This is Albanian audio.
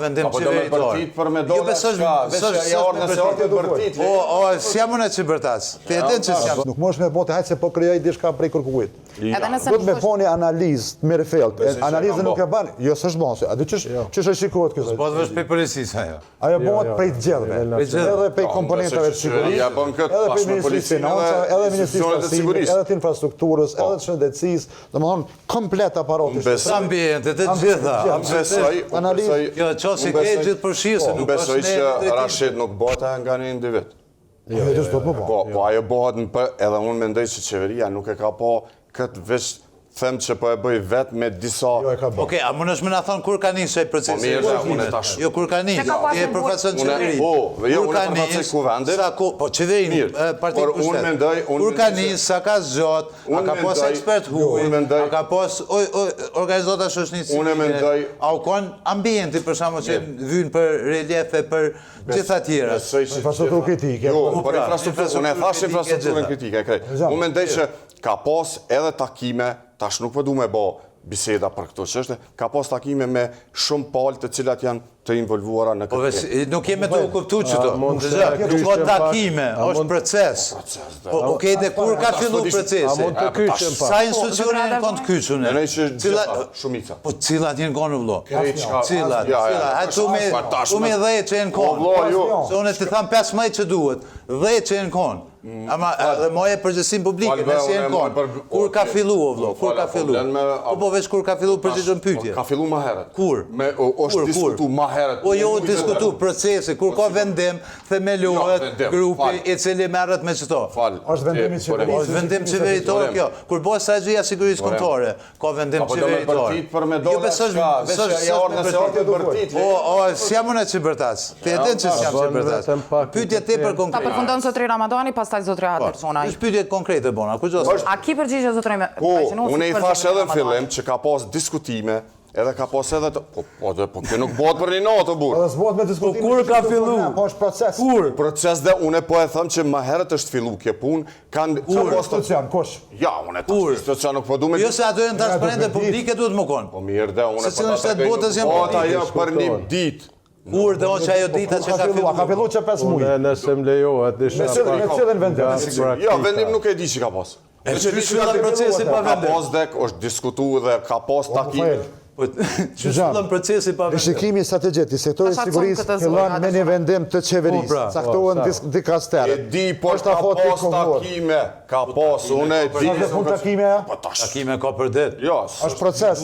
vendim qeveritor. Për me dole shka, veç e orë nëse orë të bërtit. Si jam unë e që bërtas. Ti e din që si jam. Nuk mosh me bote hajtë se po kryoj dishka prej kërkukujt. Edhe nëse Do të me poni analizë të mirëfelt. Analizën nuk e ban. Jo, s'është bon. A di ç'është shikohet kjo? Po të vesh prej policisë ajo. Ajo bëhet prej të gjellëve. Edhe prej komponentave të sigurisë. Ja bën këtë Edhe pas prej me Ministrisë policinë edhe Ministrisë edhe të sigurisë. edhe të infrastrukturës, edhe të shëndetësisë, domethënë komplet aparati. Ambientet e gjitha. Jo, çosi ke gjithë përfshirëse, Unë besoj që Rashid nuk bëhet nga një individ. Jo, do të më Po ajo bëhet edhe unë mendoj që qeveria nuk e ka po këtë veç them që po e bëj vetë me disa... Okej, a më nësh me na thonë kur ka nisë ai procesi? Jo, kur ka nisë. Ti e përfaqëson qeverinë. Po, jo, unë e përfaqësoj kuvendit. Po, qeverinë, partitë pushtet. Kur ka nisë, sa ka zgjat, a ka pas ekspert huaj, a ka pas organizata shoqënisë, a u kon ambienti për shkakun që vyn për reliefe, për gjitha tjera. Infrastrukturë kritike. Jo, për infrastrukturë, unë e thash infrastrukturën kritike. Unë mendoj që ka pas edhe takime, tash nuk po du me bo biseda për këto çështje, ka pas takime me shumë palë të cilat janë të involvuara në këtë. Nuk jemi të u kuptu që to. Po takime, është proces. Po, okej, dhe kur ka fillu procesi? Sa institucione janë konë të kyçune? Shumica. Po cilat jenë konë vëllo? Cilat? Ume 10 që jenë konë. Se unë të tham 15 që duhet. 10 që jenë konë. Ama dhe moje përgjësim publike, nësë jenë konë. Kur ka fillu, o vëllo? Kur ka fillu? Po veç kur ka fillu përgjithshëm pyetje. Ka fillu ma herët. Kur? është diskutu ma herët. Po jo diskutu procesi, kur ka vendim, themelohet grupi i cili merret me çto. Është vendimi qeveritor. Është vendim qeveritor kjo. Kur bëhet strategjia sigurisë kombëtare, ka vendim qeveritor. Jo besoj, si jam unë që bërtas. Ti e din që si jam që bërtas. Pyetje tepër konkrete. Ta përfundon zotri Ramadani, pastaj zotri Andersona. Është pyetje konkrete bona. A ki përgjigje zotri me? Po, unë i thash edhe në fillim që ka pas diskutime, edhe ka pas edhe të... Po, kjo nuk bëhet për një natë, burë. Edhe s'bëhet me diskutime. Kur ka fillu? Po, është proces. Kur? Proces dhe unë po e thëmë që më herët është fillu kje punë, kanë... Kur? Institucion, kush? Ja, unë e të institucion nuk po du me... Jo se ato janë transparente publike duhet më konë. Po mirë dhe unë e po të botës janë po ajo për një ditë. Kur dhe onë që ajo dita që ka fillu? Ka fillu që 5 mujë. Nëse më lejohet, Me cilën vendim? Ja, vendim nuk e di që ka pas. Që fillan procesi pa vendim? Ka pas dek, është diskutu dhe ka pas takime. Që fillan procesi pa vendim? Rishikimi strategjik i sektorit sigurisë fillon me një vendim të qeverisë. Caktohen dikasterët. E di, po ka pas takime. Ka pas, unë e di. Takime? Takime ka për det. Jo, është proces.